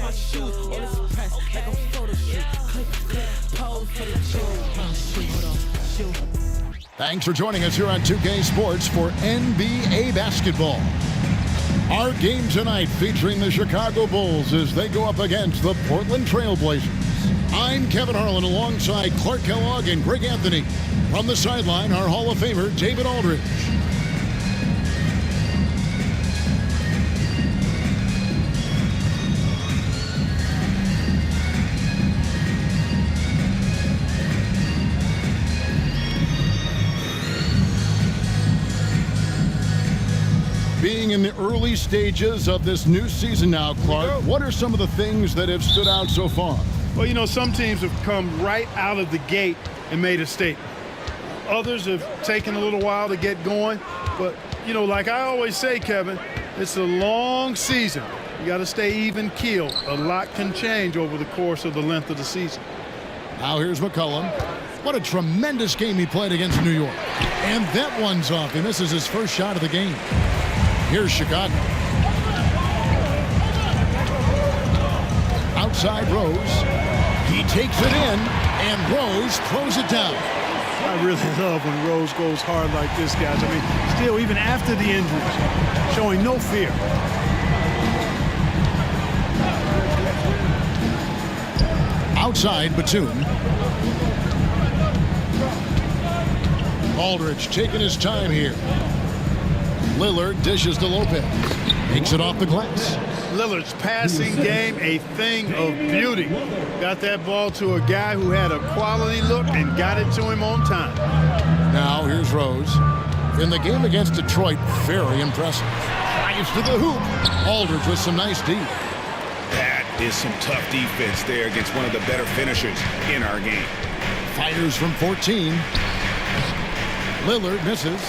my shoes. All this press, like a photo shoot. Click, click, pose for the shoot. Thanks for joining us here on 2K Sports for NBA basketball. Our game tonight featuring the Chicago Bulls as they go up against the Portland Trail Blazers. I'm Kevin Harlan alongside Clark Kellogg and Greg Anthony. From the sideline, our Hall of Famer, David Aldridge. Being in the early stages of this new season now, Clark, what are some of the things that have stood out so far? Well, you know, some teams have come right out of the gate and made a statement. Others have taken a little while to get going. But, you know, like I always say, Kevin, it's a long season. You got to stay even keeled. A lot can change over the course of the length of the season. Now here's McCollum. What a tremendous game he played against New York. And that one's off. He misses his first shot of the game. Here's Chicago. Outside Rose. He takes it in, and Rose throws it down. I really love when Rose goes hard like this, guys. I mean, still, even after the injuries, showing no fear. Outside, Batum. Aldridge taking his time here. Lillard dishes to Lopez. Makes it off the glass. Lillard's passing game, a thing of beauty. Got that ball to a guy who had a quality look and got it to him on time. Now here's Rose. In the game against Detroit, very impressive. Drives to the hoop. Aldridge with some nice D. That is some tough defense there against one of the better finishers in our game. Fires from 14. Lillard misses.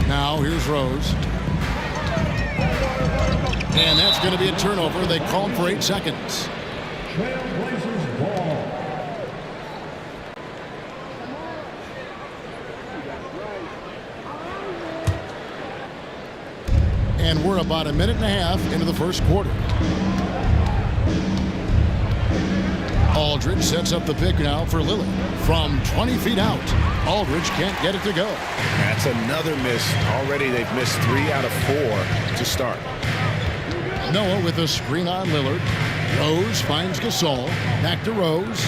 Now here's Rose. And that's going to be a turnover. They called for 8 seconds. And we're about a minute and a half into the first quarter. Aldridge sets up the pick now for Lillard. From 20 feet out, Aldridge can't get it to go. That's another miss. Already they've missed 3 out of 4 to start. Noah with a screen on Lillard. Rose finds Gasol. Back to Rose.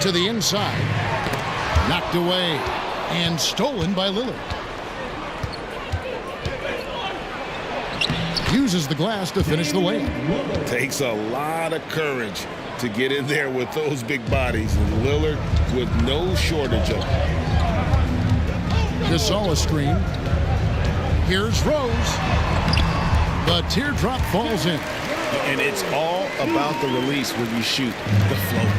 To the inside. Knocked away. And stolen by Lillard. Uses the glass to finish the layup. Takes a lot of courage to get in there with those big bodies. And Lillard with no shortage of them. Gasol a screen. Here's Rose. The teardrop falls in. And it's all about the release when you shoot the float.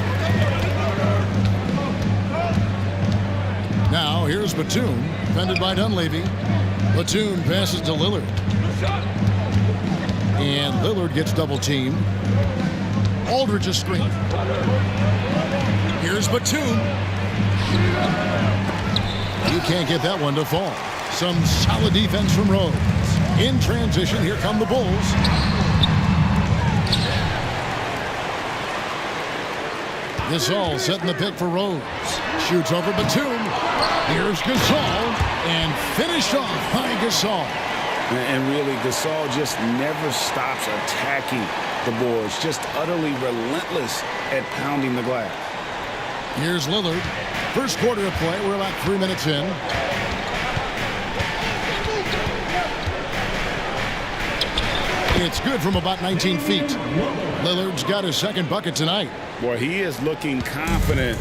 Now here's Batum, defended by Dunleavy. Batum passes to Lillard. And Lillard gets double-teamed. Aldridge a screen. Here's Batum. You can't get that one to fall. Some solid defense from Rose. In transition, here come the Bulls. Gasol setting the pick for Rose. Shoots over Batum. Here's Gasol. And finished off by Gasol. And really, Gasol just never stops attacking the boards. Just utterly relentless at pounding the glass. Here's Lillard. First quarter of play. We're about 3 minutes in. It's good from about 19 feet. Lillard's got his second bucket tonight. Boy, he is looking confident.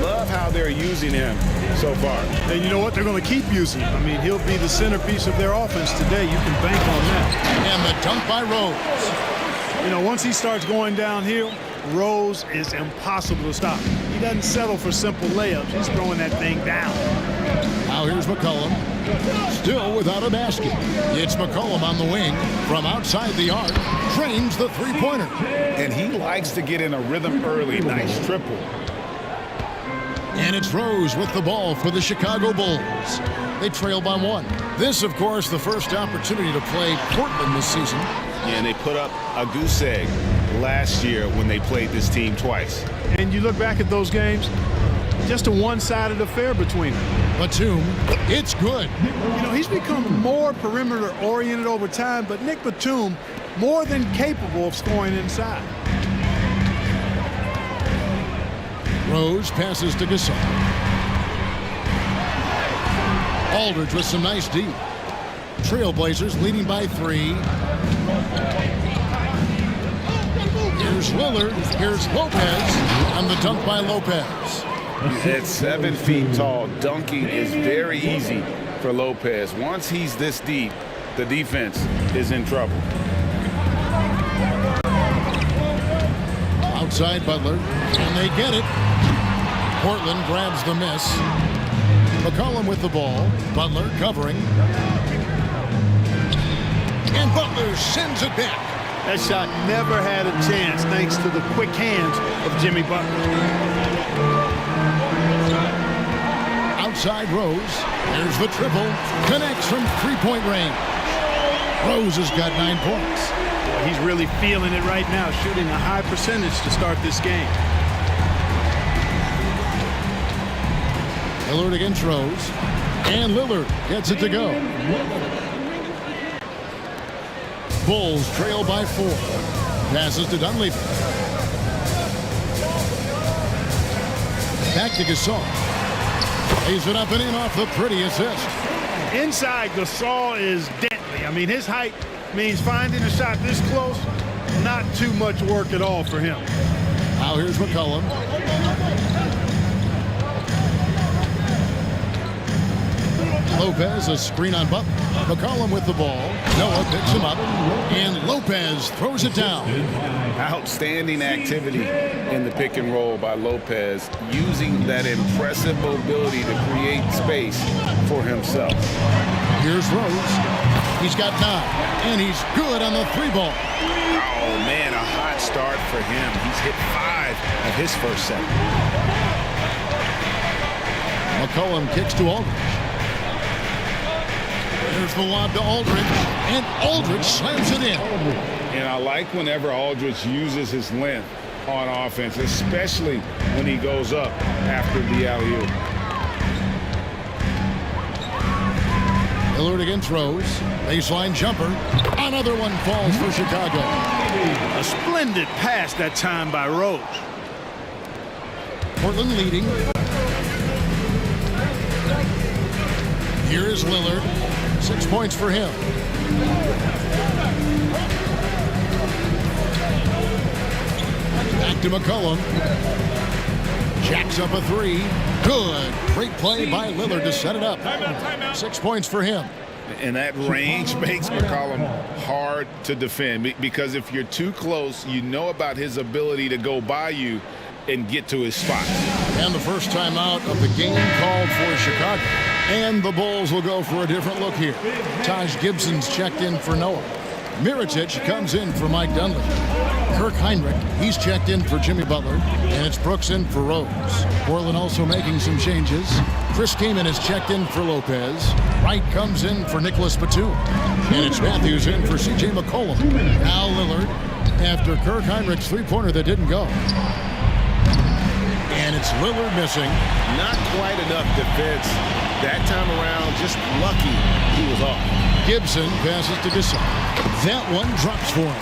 Love how they're using him so far. And you know what? They're going to keep using him. I mean, he'll be the centerpiece of their offense today. You can bank on that. And the dunk by Rose. You know, once he starts going downhill, Rose is impossible to stop. He doesn't settle for simple layups. He's throwing that thing down. Now here's McCollum. Still without a basket. It's McCollum on the wing. From outside the arc, trains the three-pointer. And he likes to get in a rhythm early. Nice triple. And it's Rose with the ball for the Chicago Bulls. They trail by 1. This, of course, the first opportunity to play Portland this season. And they put up a goose egg last year when they played this team twice. And you look back at those games, just a one-sided affair between them. Batum, it's good. You know, he's become more perimeter-oriented over time, but Nick Batum more than capable of scoring inside. Rose passes to Gasol. Aldridge with some nice D. Trailblazers leading by 3. Here's Lillard. Here's Lopez. And the dunk by Lopez. At 7 feet tall, dunking is very easy for Lopez. Once he's this deep, the defense is in trouble. Outside Butler. And they get it. Portland grabs the miss. McCollum with the ball. Butler covering. And Butler sends it back. That shot never had a chance thanks to the quick hands of Jimmy Butler. Outside Rose. There's the triple. Connects from three-point range. Rose has got 9 points. He's really feeling it right now, shooting a high percentage to start this game. Lillard against Rose. And Lillard gets it to go. Bulls trail by 4. Passes to Dunleavy. Back to Gasol. Lays it up and in off the pretty assist. Inside, Gasol is deadly. I mean, his height means finding a shot this close, not too much work at all for him. Now here's McCollum. Lopez, a screen on Butler. McCollum with the ball. Noah picks him up. And Lopez throws it down. Outstanding activity in the pick and roll by Lopez, using that impressive mobility to create space for himself. Here's Rose. He's got 9. And he's good on the 3-ball. Oh, man, a hot start for him. He's hit 5 of his first set. McCollum kicks to Aldridge. There's the lob to Aldridge, and Aldridge slams it in. And I like whenever Aldridge uses his length on offense, especially when he goes up after the alley-oop. Lillard against Rose. Baseline jumper. Another one falls for Chicago. A splendid pass that time by Rose. Portland leading. Here is Lillard. 6 points for him. Back to McCollum. Jacks up a 3. Good. Great play by Lillard to set it up. 6 points for him. And that range makes McCollum hard to defend, because if you're too close, you know about his ability to go by you and get to his spot. And the first time out of the game called for Chicago. And the Bulls will go for a different look here. Taj Gibson's checked in for Noah. Mirotic comes in for Mike Dunleavy. Kirk Heinrich, he's checked in for Jimmy Butler. And it's Brooks in for Rose. Portland also making some changes. Chris Kaman is checked in for Lopez. Wright comes in for Nicholas Batum. And it's Matthews in for C.J. McCollum. Now Lillard after Kirk Heinrich's three-pointer that didn't go. And it's Lillard missing. Not quite enough defense that time around. Just lucky he was off. Gibson passes to Gasol. That one drops for him.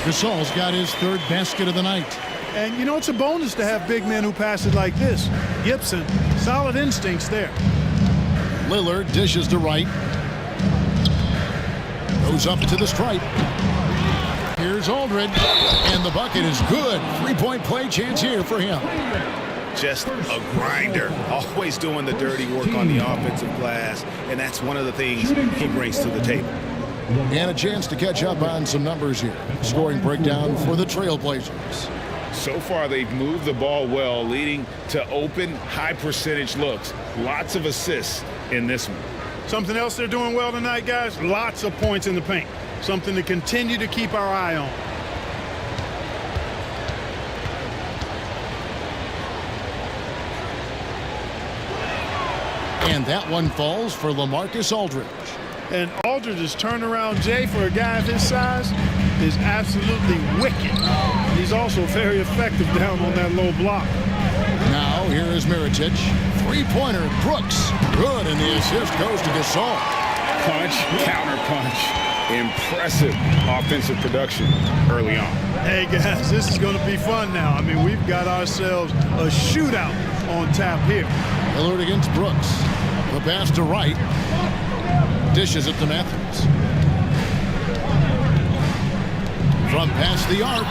Gasol's got his 3rd basket of the night. And, you know, it's a bonus to have big men who pass it like this. Gibson, solid instincts there. Lillard dishes to Wright. Goes up to the stripe. Here's Aldridge. And the bucket is good. 3-point play chance here for him. Just a grinder, always doing the dirty work on the offensive glass, and that's one of the things he brings to the table. And a chance to catch up on some numbers here. Scoring breakdown for the Trailblazers. So far, they've moved the ball well, leading to open, high-percentage looks. Lots of assists in this one. Something else they're doing well tonight, guys, lots of points in the paint. Something to continue to keep our eye on. And that one falls for LaMarcus Aldridge. And Aldridge's turnaround, Jay, for a guy of his size, is absolutely wicked. He's also very effective down on that low block. Now, here is Mirotic. Three-pointer, Brooks. Good, and the assist goes to Gasol. Punch, counter punch. Impressive offensive production early on. Hey, guys, this is going to be fun now. I mean, we've got ourselves a shootout on tap here. Lillard against Brooks. The pass to Wright. Dishes it to Matthews. From past the arc.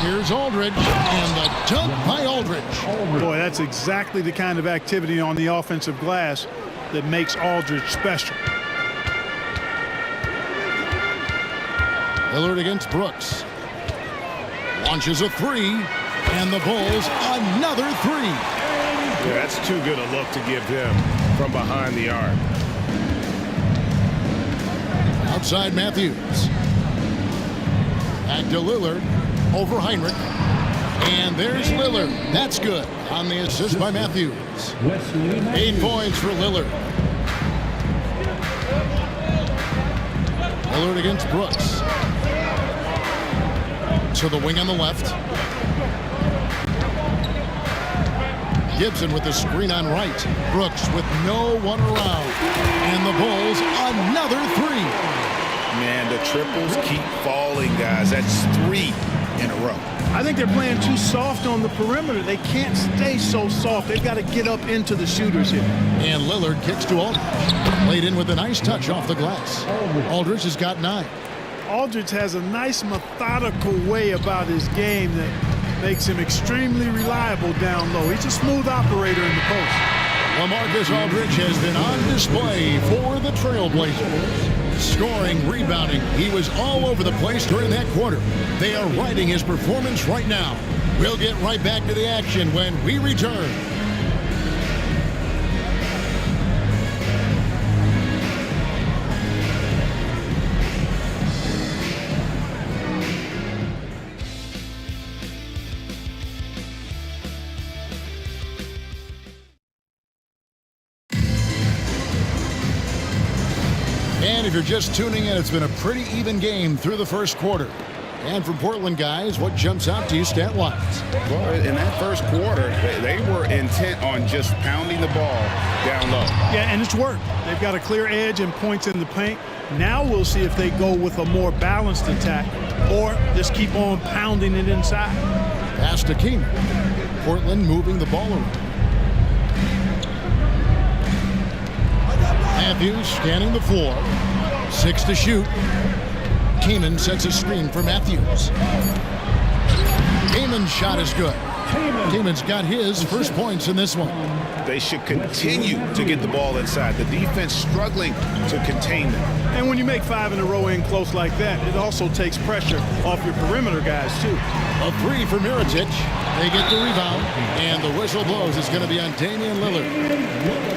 Here's Aldridge, and the dunk by Aldridge. Boy, that's exactly the kind of activity on the offensive glass that makes Aldridge special. Lillard against Brooks. Launches a three, and the Bulls another three. Yeah, that's too good a look to give him from behind the arc. Outside Matthews. Back to Lillard. Over Heinrich. And there's Lillard. That's good on the assist by Matthews. 8 points for Lillard. Lillard against Brooks. To the wing on the left. Gibson with the screen on right. Brooks with no one around. And the Bulls another three. Man, the triples keep falling, guys. That's 3 in a row. I think they're playing too soft on the perimeter. They can't stay so soft. They've got to get up into the shooters here. And Lillard kicks to Aldridge. Laid in with a nice touch off the glass. Aldridge has got 9. Aldridge has a nice methodical way about his game that makes him extremely reliable down low. He's a smooth operator in the post. LaMarcus Aldridge has been on display for the Trailblazers. Scoring, rebounding, he was all over the place during that quarter. They are riding his performance right now. We'll get right back to the action when we return. And if you're just tuning in, it's been a pretty even game through the first quarter. And from Portland, guys, what jumps out to you stat-wise? Well, in that first quarter, they were intent on just pounding the ball down low. Yeah, and it's worked. They've got a clear edge and points in the paint. Now we'll see if they go with a more balanced attack or just keep on pounding it inside. Pass to Keenan. Portland moving the ball around. Matthews scanning the floor. 6 to shoot. Keenan sets a screen for Matthews. Keenan's shot is good. Keenan's got his first points in this one. They should continue to get the ball inside. The defense struggling to contain them. And when you make 5 in a row in close like that, it also takes pressure off your perimeter guys, too. A three for Mirotic. They get the rebound, and the whistle blows. It's going to be on Damian Lillard.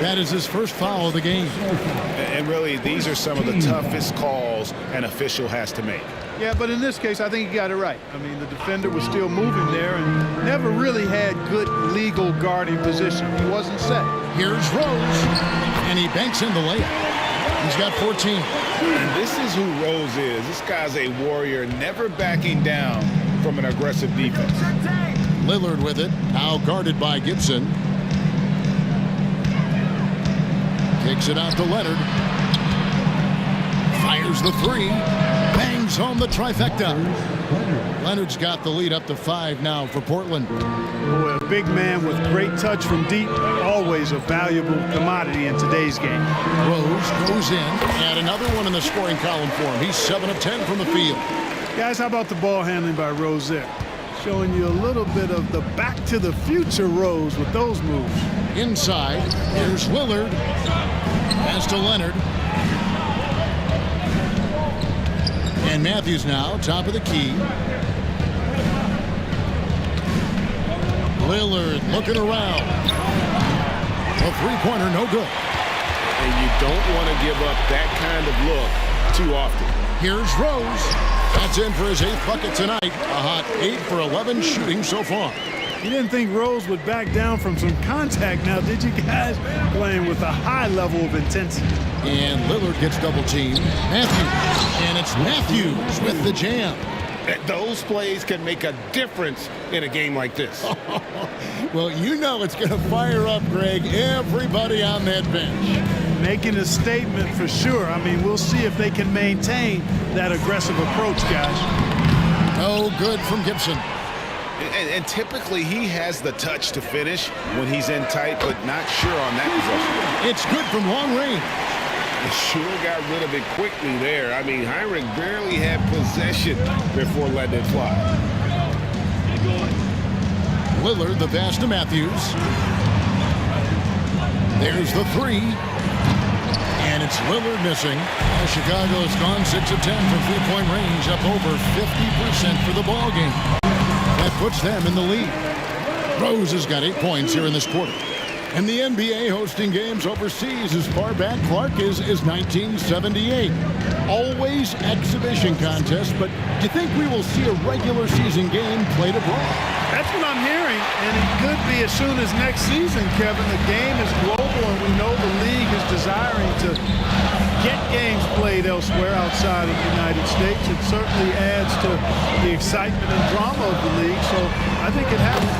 That is his first foul of the game. And really, these are some of the toughest calls an official has to make. Yeah, but in this case, I think he got it right. I mean, the defender was still moving there and never really had good legal guarding position. He wasn't set. Here's Rose, and he banks in the layup. He's got 14. And this is who Rose is. This guy's a warrior, never backing down from an aggressive defense. Lillard with it, now guarded by Gibson. Kicks it out to Leonard. Fires the three. Bangs home the trifecta. Leonard's got the lead up to 5 now for Portland. Boy, a big man with great touch from deep, always a valuable commodity in today's game. Rose goes in, and another one in the scoring column for him. He's 7 of 10 from the field. Guys, how about the ball handling by Rose there? Showing you a little bit of the back to the future Rose with those moves. Inside, here's Lillard. Pass to Leonard. And Matthews now, top of the key. Lillard looking around. A three-pointer, no good. And you don't want to give up that kind of look too often. Here's Rose. That's in for his 8th bucket tonight. A hot 8 for 11 shooting so far. You didn't think Rose would back down from some contact now, did you guys? Playing with a high level of intensity. And Lillard gets double teamed. Matthews. And it's Matthews with the jam. Those plays can make a difference in a game like this. Well, you know it's going to fire up, Greg, everybody on that bench. Making a statement for sure. I mean, we'll see if they can maintain that aggressive approach, guys. No good from Gibson. And typically he has the touch to finish when he's in tight, but not sure on that possession. It's good from long range. Sure got rid of it quickly there. I mean, Heinrich barely had possession before letting it fly. Lillard, the pass to Matthews. There's the three. And it's Lillard missing. Chicago's gone 6 of 10 from three-point range, up over 50% for the ball game. That puts them in the lead. Rose has got 8 points here in this quarter. And the NBA hosting games overseas as far back, Clark, is 1978. Always exhibition contests, but do you think we will see a regular season game played abroad? That's what I'm hearing, and it could be as soon as next season, Kevin. The game is global, and we know the league is desiring to get games played elsewhere outside of the United States. It certainly adds to the excitement and drama of the league, so I think it happens.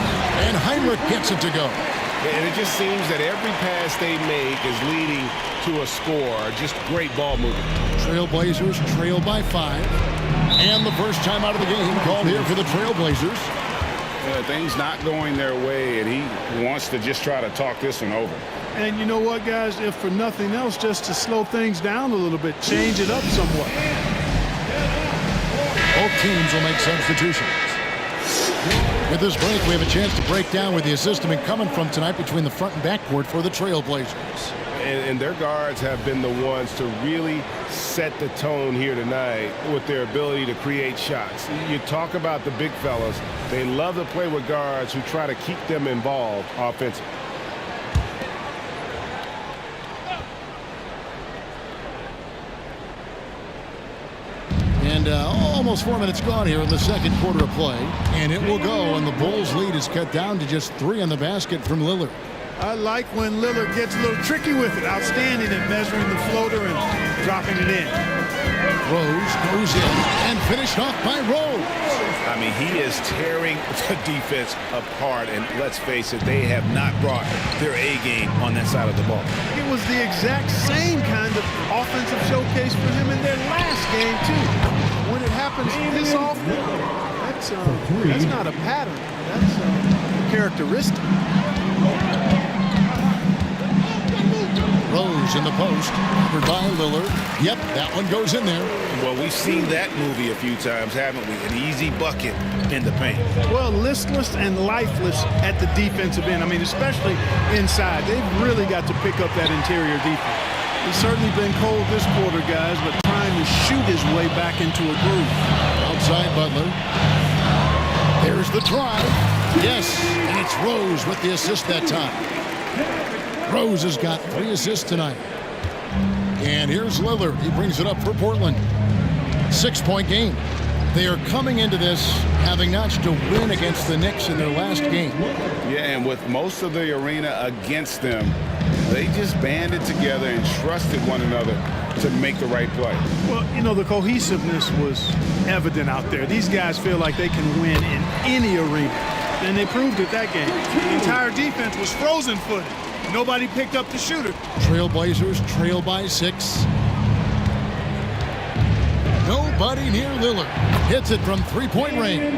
And Heinrich gets it to go. And it just seems that every pass they make is leading to a score. Just great ball movement. Trailblazers trail by 5. And the first time out of the game called here for the Trailblazers. Things not going their way, and he wants to just try to talk this one over. And you know what, guys? If for nothing else, just to slow things down a little bit, change it up somewhat. Both teams will make substitutions. With this break, we have a chance to break down with the assist coming from tonight between the front and backcourt for the Trailblazers. And their guards have been the ones to really set the tone here tonight with their ability to create shots. You talk about the big fellas. They love to play with guards who try to keep them involved offensively. And almost 4 minutes gone here in the second quarter of play. And it will go, and the Bulls' lead is cut down to just 3 on the basket from Lillard. I like when Lillard gets a little tricky with it. Outstanding at measuring the floater and dropping it in. Rose goes in and finished off by Rose. I mean, he is tearing the defense apart, and let's face it, they have not brought their A game on that side of the ball. It was the exact same kind of offensive showcase for him in their last game, too. When it happens this often, that's not a pattern. That's a characteristic. Rose in the post, covered by Lillard. Yep, that one goes in there. Well, we've seen that movie a few times, haven't we? An easy bucket in the paint. Well, listless and lifeless at the defensive end. I mean, especially inside. They've really got to pick up that interior defense. He's certainly been cold this quarter, guys, but trying to shoot his way back into a groove. Outside Butler. There's the drive. Yes, and it's Rose with the assist that time. Rose has got 3 assists tonight. And here's Lillard. He brings it up for Portland. 6-point game. They are coming into this having notched a win against the Knicks in their last game. Yeah, and with most of the arena against them, they just banded together and trusted one another to make the right play. Well, you know, the cohesiveness was evident out there. These guys feel like they can win in any arena. And they proved it that game. The entire defense was frozen-footed. Nobody picked up the shooter. Trailblazers trail by 6. Nobody near Lillard. Hits it from 3-point range.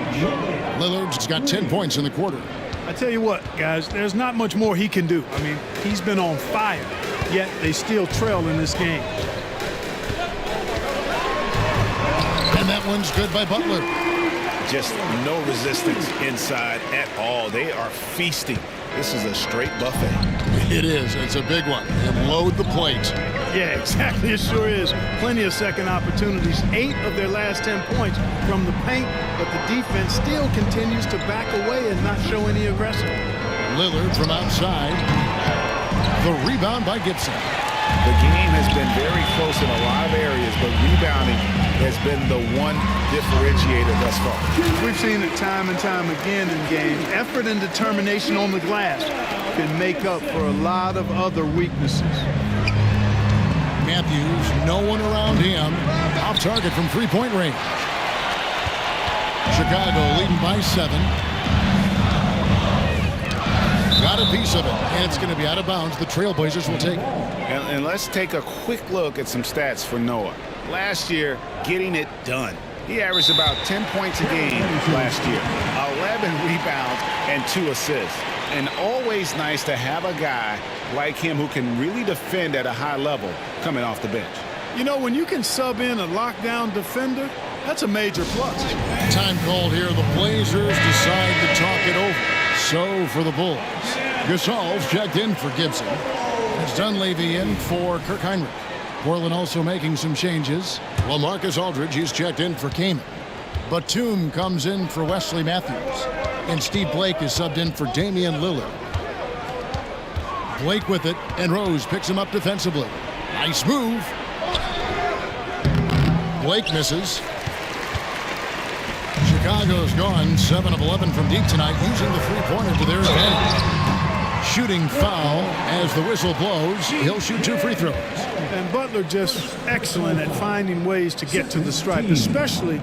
Lillard's got 10 points in the quarter. I tell you what, guys, there's not much more he can do. I mean, he's been on fire, yet they still trail in this game. And that one's good by Butler. Just no resistance inside at all. They are feasting. This is a straight buffet. It is. It's a big one. And load the plate. Yeah, exactly. It sure is. Plenty of second opportunities. 8 of their last 10 points from the paint, but the defense still continues to back away and not show any aggression. Lillard from outside. The rebound by Gibson. The game has been very close in a lot of areas, but rebounding has been the one differentiator thus far. We've seen it time and time again in games. Effort and determination on the glass can make up for a lot of other weaknesses. Matthews, no one around him. Off target from three-point range. Chicago leading by 7. Got a piece of it, and it's going to be out of bounds. The Trailblazers will take it. And let's take a quick look at some stats for Noah. Last year, getting it done. He averaged about 10 points a game last year, 11 rebounds, and 2 assists. And always nice to have a guy like him who can really defend at a high level coming off the bench. You know, when you can sub in a lockdown defender, that's a major plus. Time called here. The Blazers decide to talk it over. So for the Bulls, Gasol's checked in for Gibson. It's Dunleavy in for Kirk Hinrich. Portland also making some changes. Well, Marcus Aldridge, he's checked in for Kaman. Batum comes in for Wesley Matthews. And Steve Blake is subbed in for Damian Lillard. Blake with it, and Rose picks him up defensively. Nice move. Blake misses. Chicago's gone 7 of 11 from deep tonight, using the three-pointer to their advantage. Shooting foul as the whistle blows. He'll shoot 2 free throws. And Butler just excellent at finding ways to get to the stripe, especially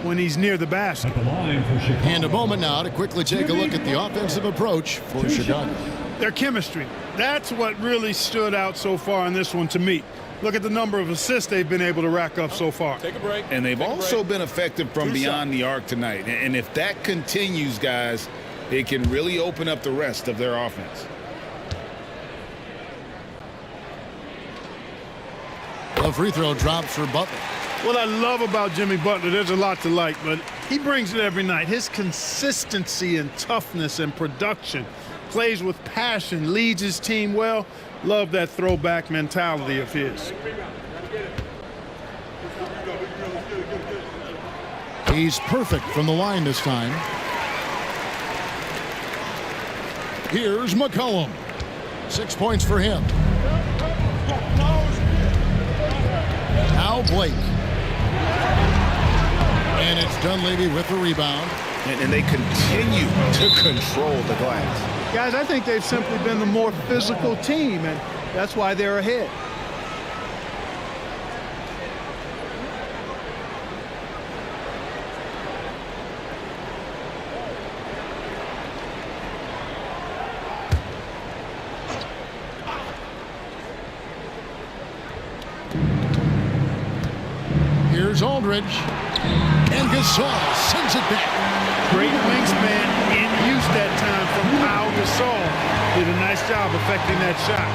when he's near the basket. And a moment now to quickly take a look at the offensive approach for Chicago. Their chemistry, that's what really stood out so far in this one to me. Look at the number of assists they've been able to rack up so far. Take a break. And they've also been effective from beyond the arc tonight. And if that continues, guys, it can really open up the rest of their offense. A free throw drops for Butler. What I love about Jimmy Butler, there's a lot to like, but he brings it every night. His consistency and toughness and production, plays with passion, leads his team well. Love that throwback mentality of his. He's perfect from the line this time. Here's McCollum. 6 points for him. Now Blake. And it's Dunleavy with the rebound. And they continue to control the glass. Guys, I think they've simply been the more physical team, and that's why they're ahead. Here's Aldridge. And Gasol sends it back. Great wingspan in use that time from Pau Gasol. Did a nice job affecting that shot.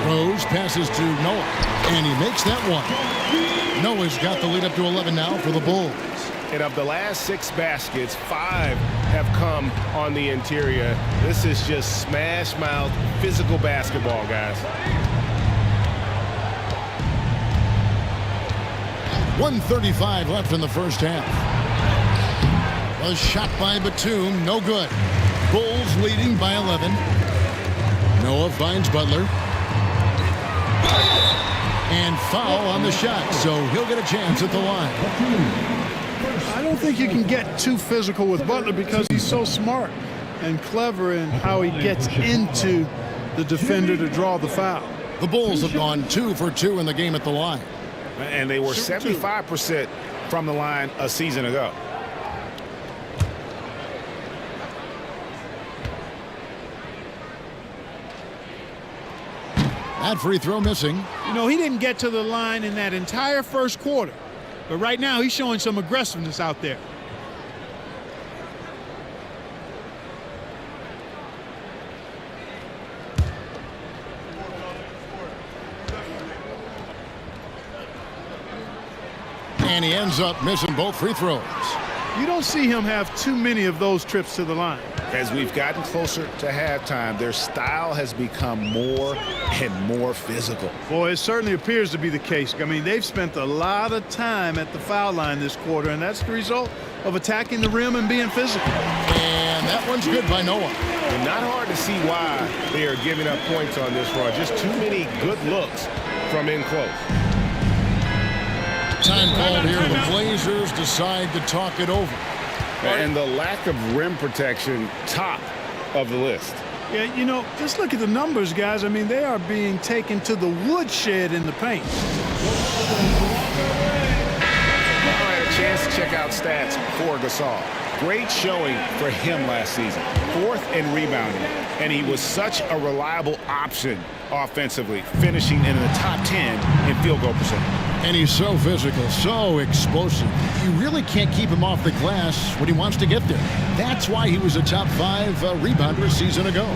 Rose passes to Noah, and he makes that one. Noah's got the lead up to 11 now for the Bulls. And of the last 6 baskets, 5 have come on the interior. This is just smash mouth physical basketball, guys. 1:35 left in the first half. A shot by Batum, no good. Bulls leading by 11. Noah finds Butler. And foul on the shot, so he'll get a chance at the line. I don't think you can get too physical with Butler because he's so smart and clever in how he gets into the defender to draw the foul. The Bulls have gone 2 for 2 in the game at the line. And they were 75% from the line a season ago. That free throw missing. You know, he didn't get to the line in that entire first quarter, but right now he's showing some aggressiveness out there. And he ends up missing both free throws. You don't see him have too many of those trips to the line. As we've gotten closer to halftime, their style has become more and more physical. Boy, it certainly appears to be the case. I mean, they've spent a lot of time at the foul line this quarter, and that's the result of attacking the rim and being physical. And that one's good by Noah. And not hard to see why they are giving up points on this run. Just too many good looks from in close. Time called here. The Blazers decide to talk it over. And the lack of rim protection, top of the list. Yeah, you know, just look at the numbers, guys. I mean, they are being taken to the woodshed in the paint. All right, a chance to check out stats for Gasol. Great showing for him last season. 4th in rebounding, and he was such a reliable option offensively, finishing in the top 10 in field goal percentage. And he's so physical, so explosive. You really can't keep him off the glass when he wants to get there. That's why he was a top 5 rebounder a season ago.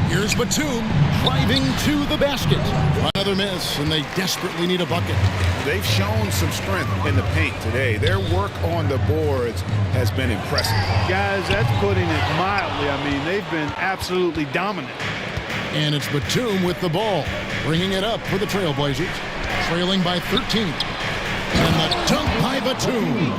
Here's Batum driving to the basket. Another miss, and they desperately need a bucket. They've shown some strength in the paint today. Their work on the boards has been impressive. Guys, that's putting it mildly. I mean, they've been absolutely dominant. And it's Batum with the ball, bringing it up for the Trailblazers, trailing by 13. And the dunk by Batum.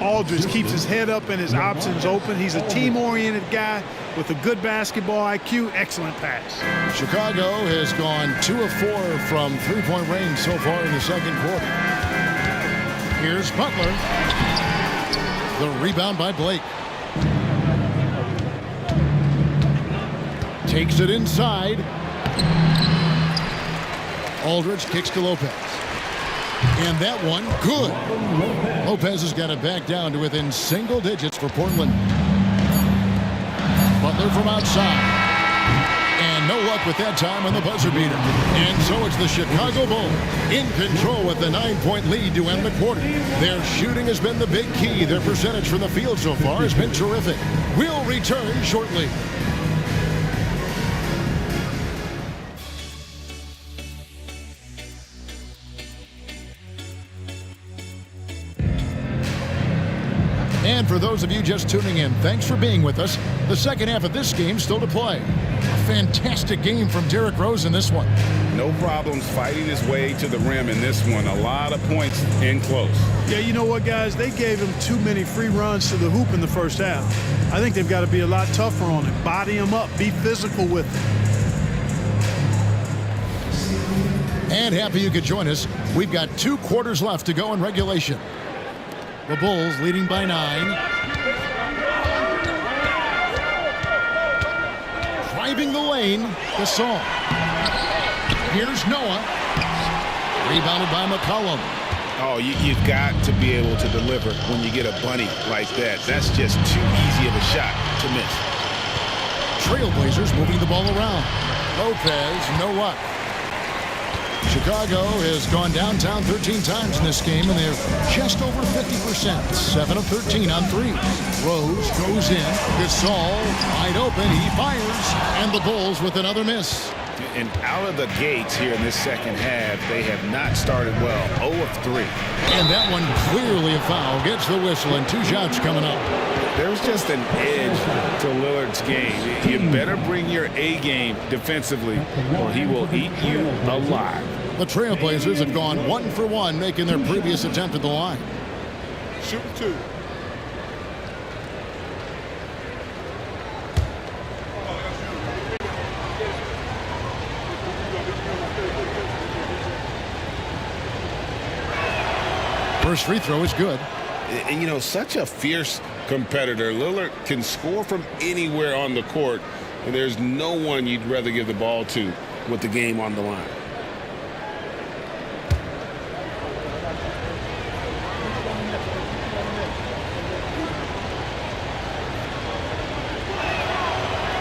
Aldridge keeps his head up and his options open. He's a team-oriented guy with a good basketball IQ. Excellent pass. Chicago has gone 2 of 4 from three-point range so far in the second quarter. Here's Butler. The rebound by Blake. Takes it inside. Aldridge kicks to Lopez. And that one, good. Lopez has got it back down to within single digits for Portland. Butler from outside. And no luck with that time on the buzzer beater. And so it's the Chicago Bulls in control with the 9-point lead to end the quarter. Their shooting has been the big key. Their percentage from the field so far has been terrific. We'll return shortly. And for those of you just tuning in, thanks for being with us. The second half of this game still to play. A fantastic game from Derrick Rose in this one. No problems fighting his way to the rim in this one. A lot of points in close. Yeah, you know what, guys? They gave him too many free runs to the hoop in the first half. I think they've got to be a lot tougher on him. Body him up. Be physical with him. And happy you could join us. We've got 2 quarters left to go in regulation. The Bulls leading by 9. Driving the lane, Gasol. Here's Noah. Rebounded by McCollum. Oh, you've got to be able to deliver when you get a bunny like that. That's just too easy of a shot to miss. Trailblazers moving the ball around. Lopez, no luck. Chicago has gone downtown 13 times in this game, and they're just over 50%. 7 of 13 on threes. Rose goes in. Gasol wide open. He fires. And the Bulls with another miss. And out of the gates here in this second half, they have not started well. 0 of 3. And that one clearly a foul. Gets the whistle, and 2 shots coming up. There's just an edge to Lillard's game. You better bring your A game defensively, or he will eat you alive. The Trailblazers have gone 1 for 1, making their previous attempt at the line. Shoot 2. First free throw is good. And, you know, such a fierce competitor. Lillard can score from anywhere on the court, and there's no one you'd rather give the ball to with the game on the line.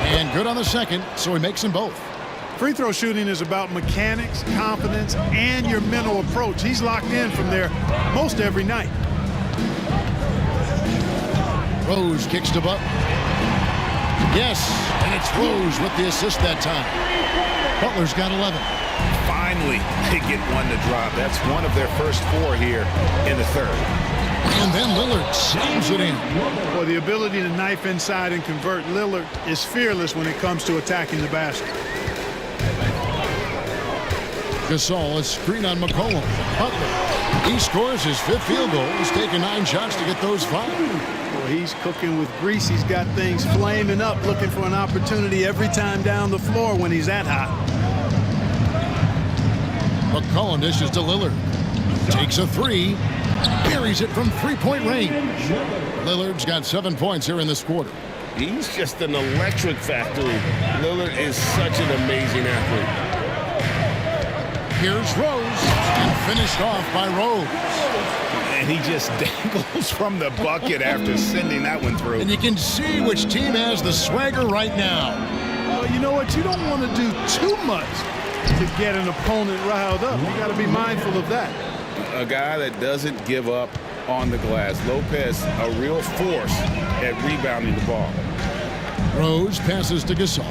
And good on the second, so he makes them both. Free throw shooting is about mechanics, confidence, and your mental approach. He's locked in from there most every night. Rose kicks to Butler. Yes, and it's Rose with the assist that time. Butler's got 11. Finally, they get one to drop. That's one of their first 4 here in the third. And then Lillard slams it in. Well, the ability to knife inside and convert. Lillard is fearless when it comes to attacking the basket. Gasol is screen on McCollum. Butler, he scores his 5th field goal. He's taken 9 shots to get those 5. Well, he's cooking with grease. He's got things flaming up, looking for an opportunity every time down the floor when he's that hot. McCollum dishes to Lillard. Takes a three. Buries it from three-point range. Lillard's got 7 points here in this quarter. He's just an electric factory. Lillard is such an amazing athlete. Here's Rose, and finished off by Rose. And he just dangles from the bucket after sending that one through. And you can see which team has the swagger right now. Well, you know what? You don't want to do too much to get an opponent riled up. You got to be mindful of that. A guy that doesn't give up on the glass. Lopez, a real force at rebounding the ball. Rose passes to Gasol.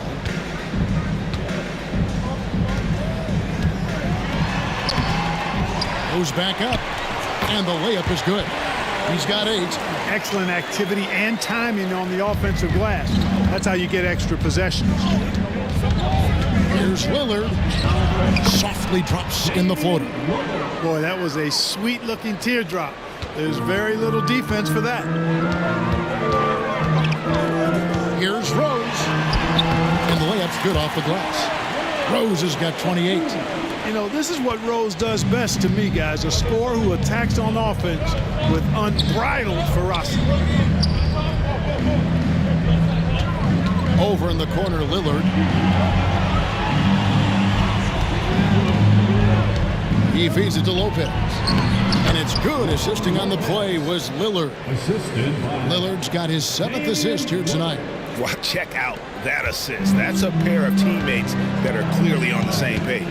Goes back up, and the layup is good. He's got 8. Excellent activity and timing on the offensive glass. That's how you get extra possessions. Here's Lillard. Softly drops in the floater. Boy, that was a sweet-looking teardrop. There's very little defense for that. Here's Rose. And the layup's good off the glass. Rose has got 28. You know, this is what Rose does best to me, guys. A scorer who attacks on offense with unbridled ferocity. Over in the corner, Lillard. He feeds it to Lopez. And it's good. Assisting on the play was Lillard. Lillard's got his 7th assist here tonight. Well, check out that assist. That's a pair of teammates that are clearly on the same page.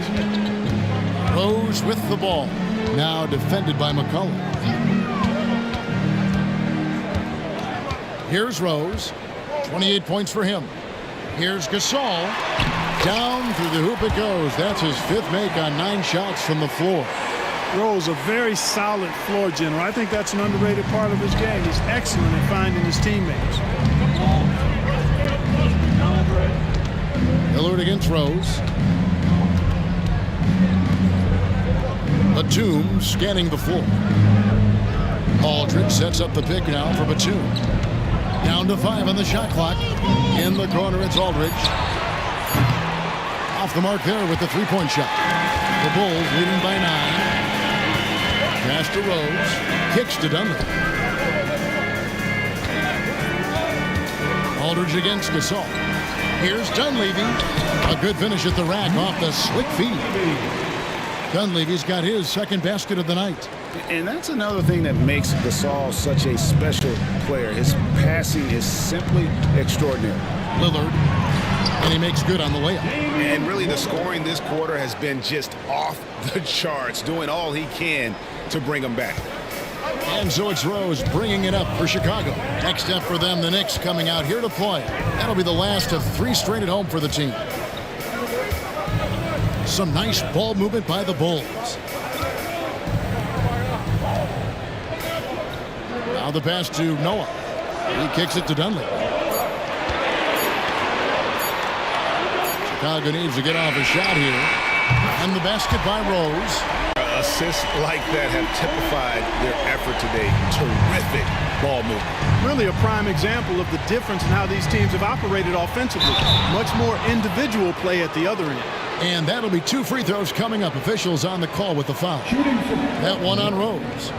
Rose with the ball. Now defended by McCollum. Here's Rose. 28 points for him. Here's Gasol. Down through the hoop it goes. That's his 5th make on 9 shots from the floor. Rose, a very solid floor general. I think that's an underrated part of his game. He's excellent at finding his teammates. Lillard against Rose. Batum scanning the floor. Aldridge sets up the pick now for Batum. Down to 5 on the shot clock. In the corner, it's Aldridge. Off the mark there with the three-point shot. The Bulls leading by 9. Pass to Rose. Kicks to Dunlap. Aldridge against Gasol. Here's Dunleavy. A good finish at the rack off the slick feed. Dunleavy's got his 2nd basket of the night. And that's another thing that makes Gasol such a special player. His passing is simply extraordinary. Lillard. And he makes good on the layup. And really the scoring this quarter has been just off the charts, doing all he can to bring them back. And so it's Rose bringing it up for Chicago. Next up for them, the Knicks coming out here to play. That'll be the last of 3 straight at home for the team. Some nice ball movement by the Bulls. Now the pass to Noah. He kicks it to Dunleavy. Chicago needs to get off a shot here. And the basket by Rose. Assists like that have typified their effort today. Terrific ball movement. Really a prime example of the difference in how these teams have operated offensively. Much more individual play at the other end. And that'll be 2 free throws coming up. Officials on the call with the foul. That one on Rose.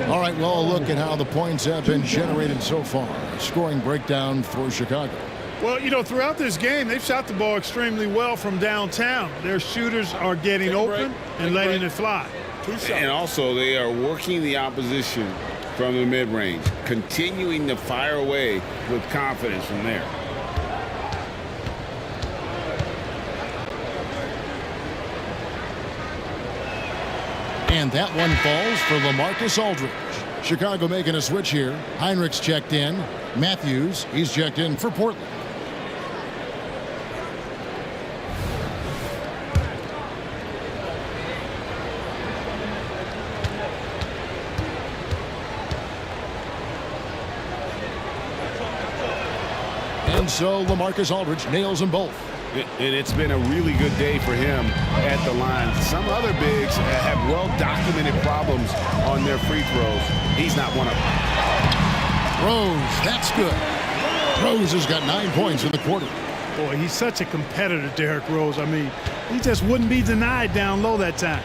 All right, well, a look at how the points have been generated so far. Scoring breakdown for Chicago. Well, you know, throughout this game, they've shot the ball extremely well from downtown. Their shooters are getting open and letting it fly. And also, they are working the opposition from the mid-range, continuing to fire away with confidence from there. And that one falls for LaMarcus Aldridge. Chicago making a switch here. Heinrich's checked in. Matthews, he's checked in for Portland. And so LaMarcus Aldridge nails them both. And it's been a really good day for him at the line. Some other bigs have well-documented problems on their free throws. He's not one of them. Rose, that's good. Rose has got 9 points in the quarter. Boy, he's such a competitor, Derrick Rose. I mean, he just wouldn't be denied down low that time.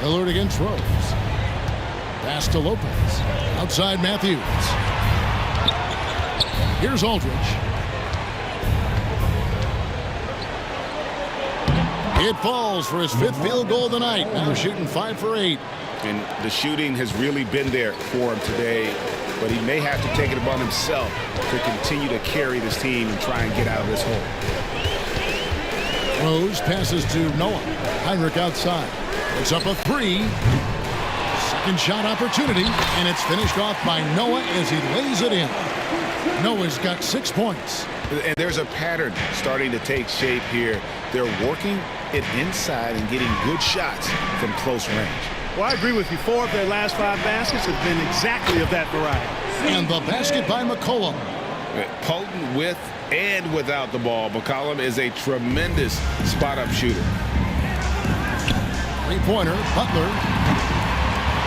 Lillard against Rose. Pass to Lopez. Outside Matthews. Here's Aldridge. It falls for his 5th field goal of the night. Now shooting 5 for 8. And the shooting has really been there for him today, but he may have to take it upon himself to continue to carry this team and try and get out of this hole. Rose passes to Noah. Heinrich outside. It's up a 3. Second shot opportunity, and it's finished off by Noah as he lays it in. Noah's got 6 points. And there's a pattern starting to take shape here. They're working it inside and getting good shots from close range. Well, I agree with you. 4 of their last 5 baskets have been exactly of that variety. And the basket by McCollum. Potent with and without the ball. McCollum is a tremendous spot-up shooter. 3-pointer, Butler.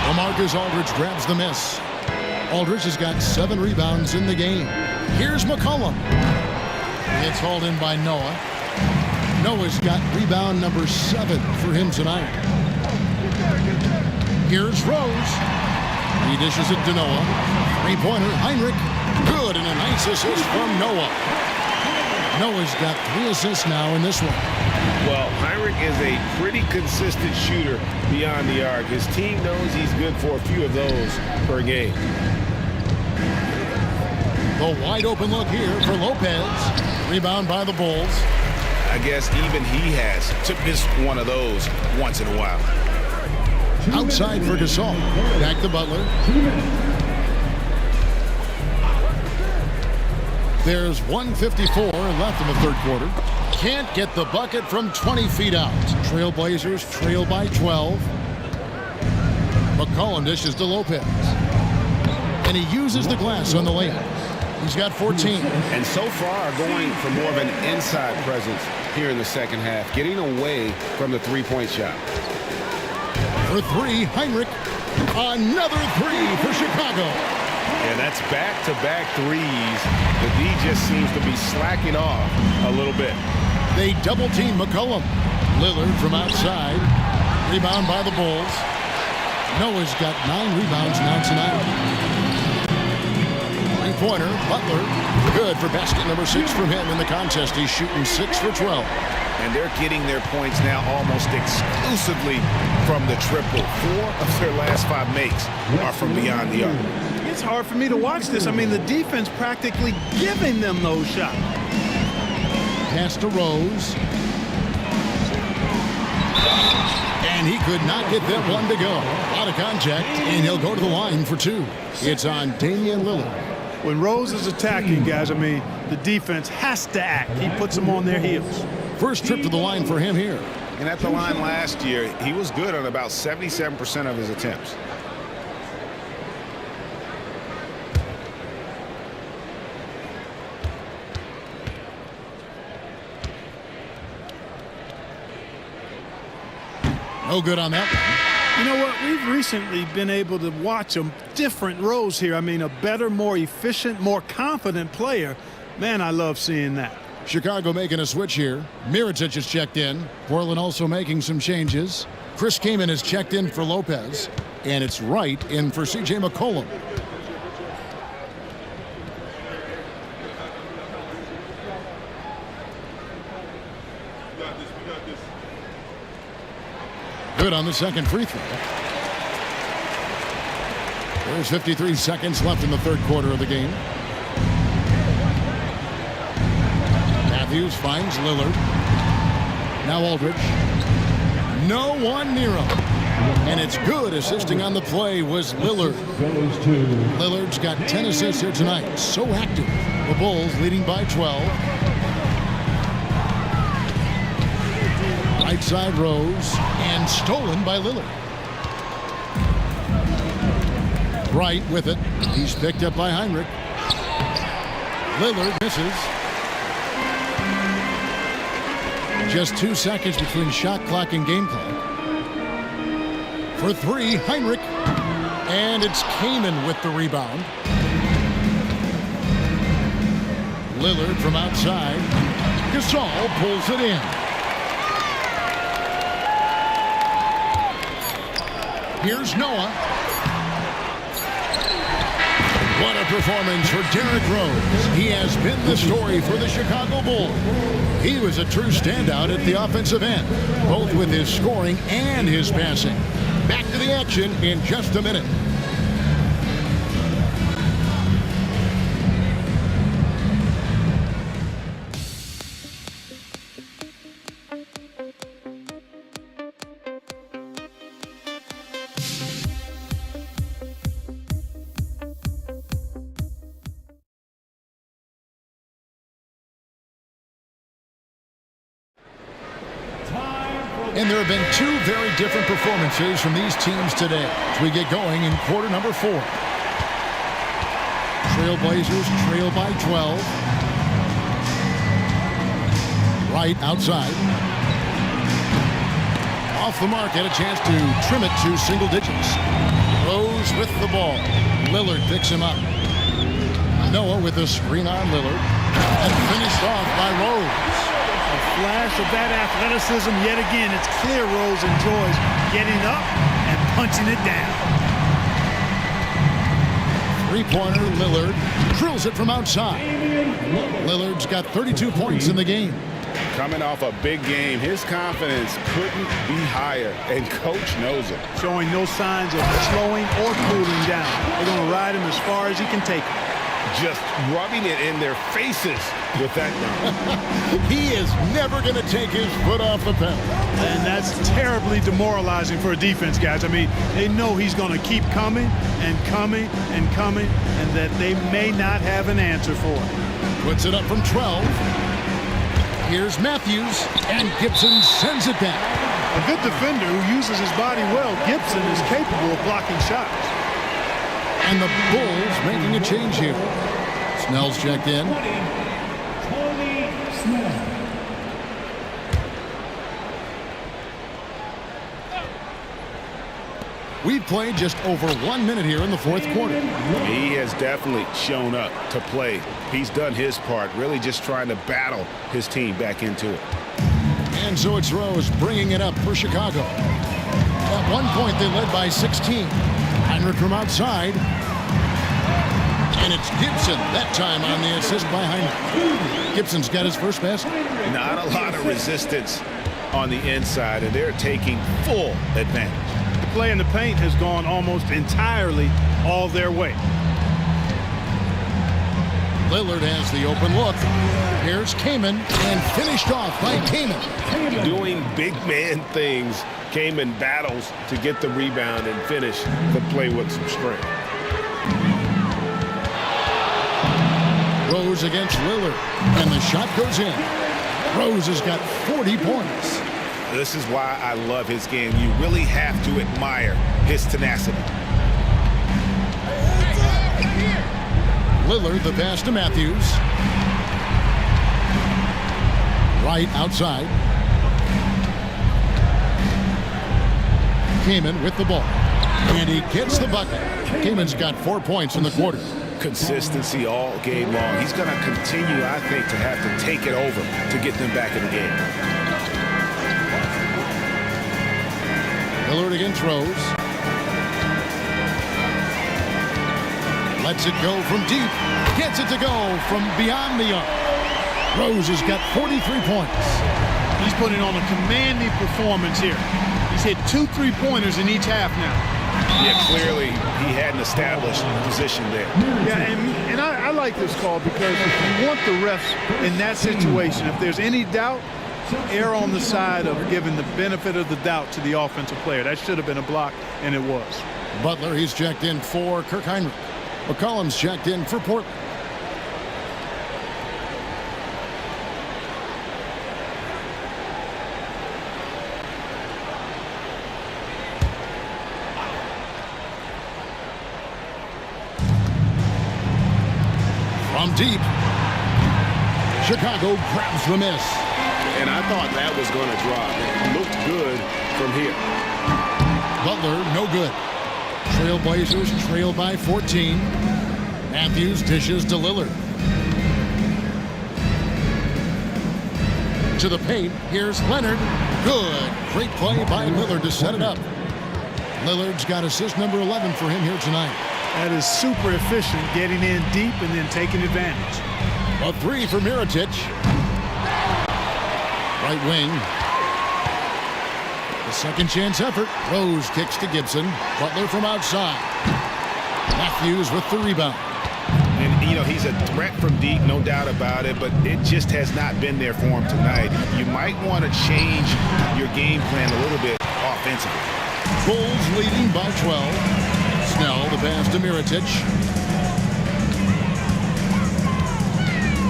LaMarcus Aldridge grabs the miss. Aldridge has got 7 rebounds in the game. Here's McCollum. It's hauled in by Noah. Noah's got rebound number 7 for him tonight. Here's Rose. He dishes it to Noah. 3-pointer, Heinrich. Good, and a nice assist from Noah. Noah's got 3 assists now in this one. Well, Heinrich is a pretty consistent shooter beyond the arc. His team knows he's good for a few of those per game. The wide open look here for Lopez. Rebound by the Bulls. I guess even he has to miss one of those once in a while. Outside for Gasol. Back to Butler. There's 1:54 left in the third quarter. Can't get the bucket from 20 feet out. Trailblazers trail by 12. McCollum dishes to Lopez. And he uses the glass on the layup. He's got 14. And so far going for more of an inside presence here in the second half, getting away from the three-point shot. For 3, Heinrich. Another 3 for Chicago. And that's back-to-back threes. The D just seems to be slacking off a little bit. They double-team McCollum. Lillard from outside. Rebound by the Bulls. Noah's got 9 rebounds now tonight. 3-pointer, Butler. Good for basket number 6 from him in the contest. He's shooting 6 for 12. And they're getting their points now almost exclusively from the triple. 4 of their last 5 makes are from beyond the arc. It's hard for me to watch this. I mean, the defense practically giving them those shots. Pass to Rose. And he could not get that one to go. Out of contact, and he'll go to the line for 2. It's on Damian Lillard. When Rose is attacking, guys, I mean, the defense has to act. He puts them on their heels. First trip to the line for him here. And at the line last year, he was good on about 77% of his attempts. No good on that one. You know what? We've recently been able to watch a different Rose here. I mean, a better, more efficient, more confident player. Man, I love seeing that. Chicago making a switch here. Mirotic is checked in. Portland also making some changes. Chris Kaman is checked in for Lopez. And it's Wright in for C.J. McCollum. Good on the second free throw. There's 53 seconds left in the third quarter of the game. Matthews finds Lillard. Now Aldridge. No one near him. And it's good. Assisting on the play was Lillard. Lillard's got 10 assists here tonight. So active. The Bulls leading by 12. Right side Rose. And stolen by Lillard. Wright with it. He's picked up by Heinrich. Lillard misses. Just 2 seconds between shot clock and game clock. For 3, Heinrich. And it's Kaman with the rebound. Lillard from outside. Gasol pulls it in. Here's Noah. What a performance for Derrick Rose. He has been the story for the Chicago Bulls. He was a true standout at the offensive end, both with his scoring and his passing. Back to the action in just a minute. And there have been two very different performances from these teams today as we get going in quarter number 4. Trailblazers trail by 12. Right outside. Off the mark, had a chance to trim it to single digits. Rose with the ball. Lillard picks him up. Noah with a screen on Lillard. And finished off by Rose. A flash of that athleticism yet again. It's clear Rose enjoys getting up and punching it down. Three-pointer, Lillard drills it from outside. Lillard's got 32 points in the game. Coming off a big game, his confidence couldn't be higher, and coach knows it. Showing no signs of slowing or cooling down. They're going to ride him as far as he can take him. Just rubbing it in their faces with that dunk. He is never going to take his foot off the pedal. And that's terribly demoralizing for a defense, guys. I mean, they know he's going to keep coming and coming and coming, and that they may not have an answer for it. Puts it up from 12. Here's Matthews, and Gibson sends it back. A good defender who uses his body well, Gibson is capable of blocking shots. And the Bulls making a change here. Snell's checked in. We've played just over 1 minute here in the fourth quarter. He has definitely shown up to play. He's done his part, really just trying to battle his team back into it. And so it's Rose bringing it up for Chicago. At one point, they led by 16. Heinrich from outside. And it's Gibson, that time on the assist by Heinrich. Gibson's got his first basket. Not a lot of resistance on the inside, and they're taking full advantage. The play in the paint has gone almost entirely all their way. Lillard has the open look. Here's Kaman, and finished off by Kaman. Doing big man things. Kaman battles to get the rebound and finish the play with some strength. Rose against Lillard, and the shot goes in. Rose has got 40 points. This is why I love his game. You really have to admire his tenacity. Lillard, the pass to Matthews. Right outside. Kaman with the ball. And he gets the bucket. Kaman's got 4 points in the quarter. Consistency all game long. He's going to continue, I think, to have to take it over to get them back in the game. Lillard against Rose. Lets it go from deep. Gets it to go from beyond the arc. Rose has got 43 points. He's putting on a commanding performance here. He's hit 2 3-pointers in each half now. Yeah, clearly he had an established position there. Yeah, and I like this call because if you want the refs in that situation, if there's any doubt, err on the side of giving the benefit of the doubt to the offensive player. That should have been a block, and it was. Butler, he's checked in for Kirk Heinrich. McCollum's checked in for Portland. From deep, Chicago grabs the miss. And I thought that was going to drop. It looked good from here. Butler, no good. Trailblazers trail by 14. Matthews dishes to Lillard. To the paint, here's Leonard. Good. Great play by Lillard to set it up. Lillard's got assist number 11 for him here tonight. That is super efficient, getting in deep and then taking advantage. A three for Mirotic. Right wing. The second chance effort. Rose kicks to Gibson. Butler from outside. Matthews with the rebound. And, you know, he's a threat from deep, no doubt about it, but it just has not been there for him tonight. You might want to change your game plan a little bit offensively. Bulls leading by 12. Snell, the pass to Mirotic.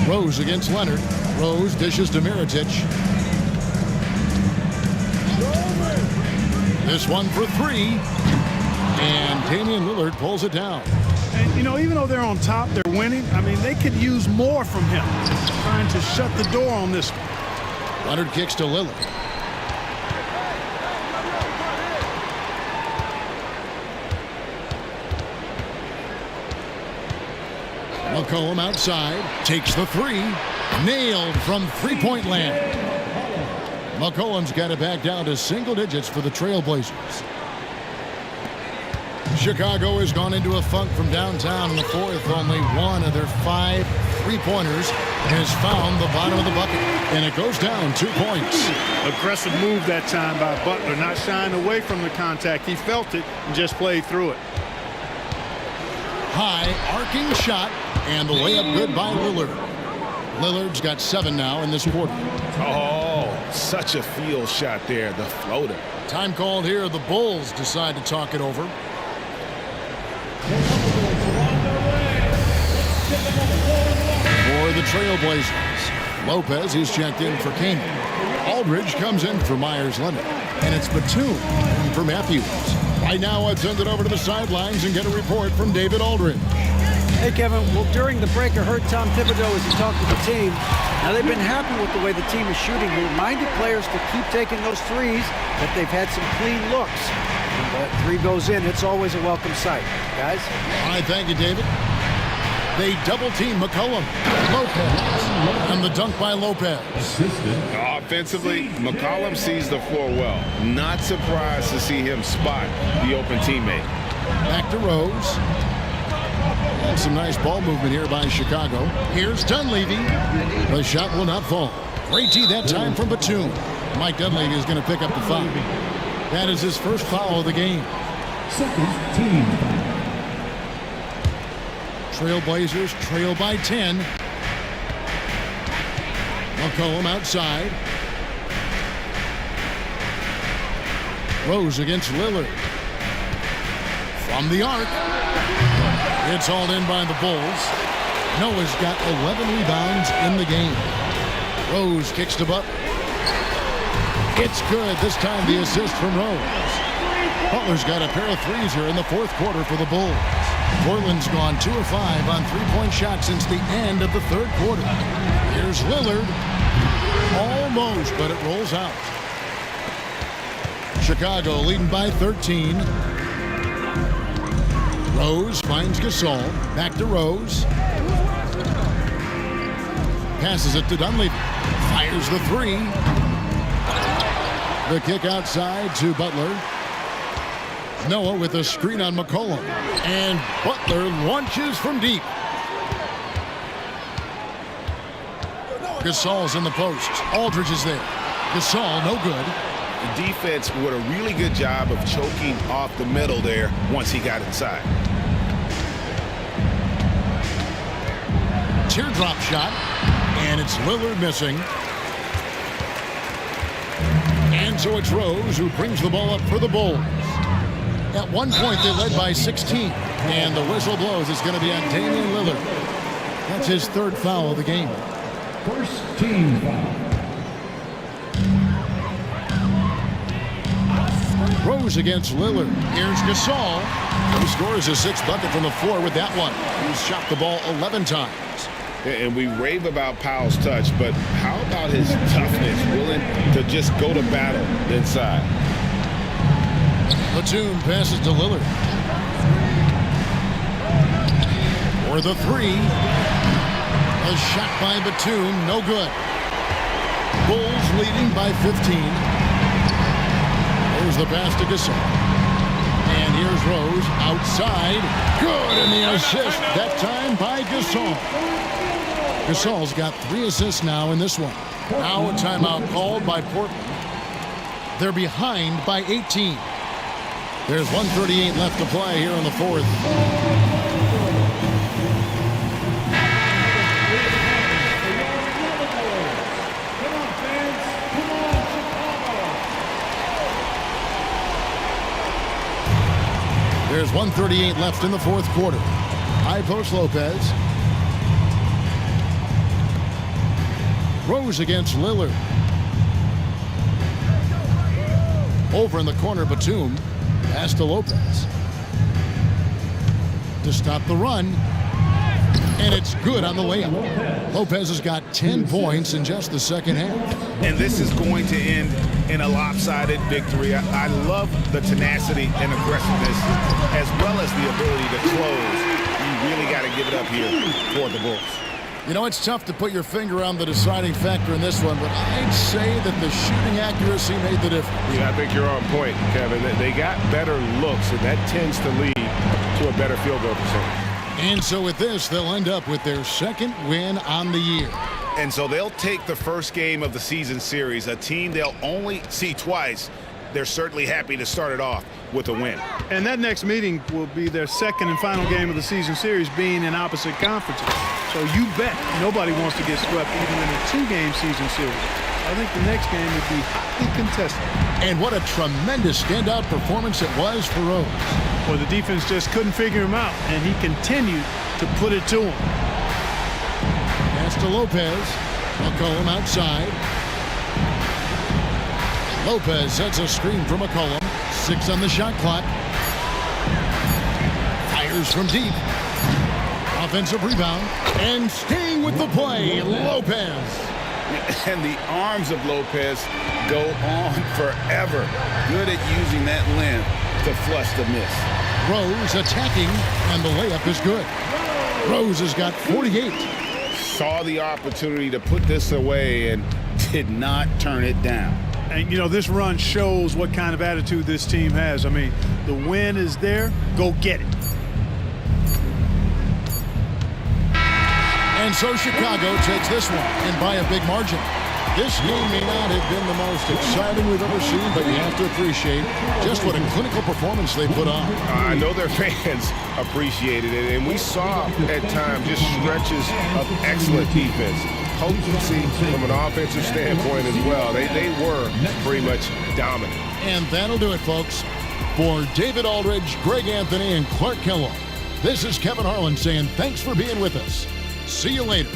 Rose against Leonard. Rose dishes to Mirotic. This one for three. And Damian Lillard pulls it down. And, you know, even though they're on top, they're winning. I mean, they could use more from him. Trying to shut the door on this one. Leonard kicks to Lillard. McCollum outside, takes the three, nailed from three-point land. McCollum's got it back down to single digits for the Trailblazers. Chicago has gone into a funk from downtown in the fourth. Only one of their 5 3-pointers has found the bottom of the bucket, and it goes down 2 points. Aggressive move that time by Butler, not shying away from the contact. He felt it and just played through it. High arcing shot, and the layup good by Lillard. Lillard's got 7 now in this quarter. Oh, such a field shot there, the floater. Time called here. The Bulls decide to talk it over. For the Trailblazers, Lopez is checked in for Kanan. Aldridge comes in for Myers Leonard. And it's Batum for Matthews. Right now, I'd send it over to the sidelines and get a report from David Aldridge. Hey, Kevin, well, during the break, I heard Tom Thibodeau as he talked to the team. Now, they've been happy with the way the team is shooting. He reminded players to keep taking those threes, that they've had some clean looks. When that three goes in, it's always a welcome sight. Guys? All right, thank you, David. They double-team McCollum. Lopez. And the dunk by Lopez. Offensively, McCollum sees the floor well. Not surprised to see him spot the open teammate. Back to Rose. And some nice ball movement here by Chicago. Here's Dunleavy. The shot will not fall. Great tee that time from Batum. Mike Dunleavy is going to pick up the foul. That is his first foul of the game. Second team. Trailblazers trail by 10. McCollum outside. Rose against Lillard. From the arc. It's hauled in by the Bulls. Noah's got 11 rebounds in the game. Rose kicks to Butler. It's good. This time the assist from Rose. Butler's got a pair of threes here in the fourth quarter for the Bulls. Portland's gone 2 of 5 on three-point shots since the end of the third quarter. Here's Lillard. Almost, but it rolls out. Chicago leading by 13. Rose finds Gasol. Back to Rose. Passes it to Dunleavy. Fires the three. The kick outside to Butler. Noah with a screen on McCollum. And Butler launches from deep. Gasol's in the post. Aldridge is there. Gasol, no good. The defense did a really good job of choking off the middle there once he got inside. Teardrop shot. And it's Lillard missing. And so it's Rose who brings the ball up for the Bulls. At one point, they led by 16. And the whistle blows. It's going to be on Damian Lillard. That's his third foul of the game. First team foul. Rose against Lillard. Here's Gasol. He scores his 6th bucket from the floor with that one. He's shot the ball 11 times. And we rave about Powell's touch, but how about his toughness, willing to just go to battle inside? Batum passes to Lillard. For the three. A shot by Batum, no good. Bulls leading by 15. There's the pass to Gasol. And here's Rose outside. Good, and the assist, that time by Gasol. Gasol's got 3 assists now in this one. Now a timeout called by Portland. They're behind by 18. There's 1:38 left to play here in the fourth. There's 1:38 left in the fourth quarter. High post Lopez. Rose against Lillard. Over in the corner, Batum. Pass to Lopez. To stop the run. And it's good on the layup. Lopez has got 10 points in just the second half. And this is going to end in a lopsided victory. I love the tenacity and aggressiveness as well as the ability to close. You really got to give it up here for the Bulls. You know, it's tough to put your finger on the deciding factor in this one, but I'd say that the shooting accuracy made the difference. Yeah, I think you're on point, Kevin. They got better looks, and that tends to lead to a better field goal percentage. And so with this, they'll end up with their second win on the year. And so they'll take the first game of the season series, a team they'll only see twice. They're certainly happy to start it off with a win. And that next meeting will be their second and final game of the season series, being in opposite conferences. So you bet nobody wants to get swept even in a 2-game season series. I think the next game would be hotly contested. And what a tremendous standout performance it was for Rose. Well, the defense just couldn't figure him out, and he continued to put it to him. Pass to Lopez. McCollum outside. Lopez sets a screen for McCollum. 6 on the shot clock. Fires from deep. Offensive rebound. And staying with the play, Lopez. And the arms of Lopez go on forever. Good at using that length to flush the miss. Rose attacking, and the layup is good. Rose has got 48. Saw the opportunity to put this away and did not turn it down. And, you know, this run shows what kind of attitude this team has. I mean, the win is there. Go get it. And so Chicago takes this one, and by a big margin. This game may not have been the most exciting we've ever seen, but you have to appreciate just what a clinical performance they put on. I know their fans appreciated it, and we saw at times just stretches of excellent defense. Potency from an offensive standpoint as well. They were pretty much dominant. And that'll do it, folks. For David Aldridge, Greg Anthony, and Clark Kellogg, this is Kevin Harlan saying thanks for being with us. See you later.